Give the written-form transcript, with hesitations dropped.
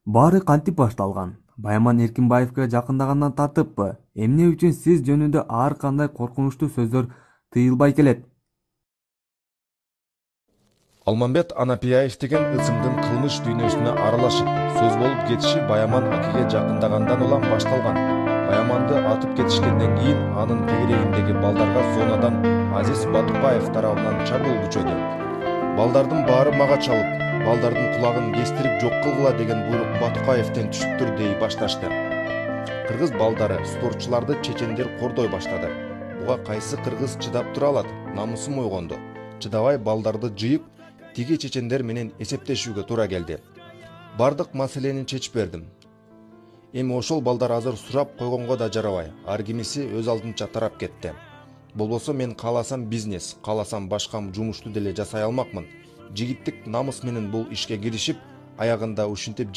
Баары кантип башталган? Байман Эркинбаевга жакындагандан тартыппы? Эмне үчүн сиз жөнүндө ар кандай коркунучтуу сөздөр тыйылбай келет? Алмамбет Анапияев деген ысымдын кылмыш дүйнөсүнө аралашып, сөз болуп кетиши Баяман акеге жакындагандан улам башталган. Баяманды атып кетишкенден кийин анын тегерегиндеги балдарга зонадан Азиз Батукаев тарабынан чабуул күчөдү. Балдардын баары мага чалып, балдардын кулагын кестирип жок кылгыла деген буйрук Батукаевден түшүптүр дей башташты. Кыргыз балдары спортчуларды чечендер кордой баштады. Буга кайсы кыргыз чыдап тура алат? Намусум ойгонду. Чыдабай балдарды жыйып, тиги чечендер менен эсептешүүгө туура келди. Бардык маселени чечип бердим. Эми ошол балдар азыр сурап койгонго да жарабай, ар кимиси өз алдынча тарап кетти. Болбосо мен кааласам бизнес, кааласам башка жумушту деле жасай алмакмын. Жигиттик намыс менен бул ишке киришип, аягында ушинтип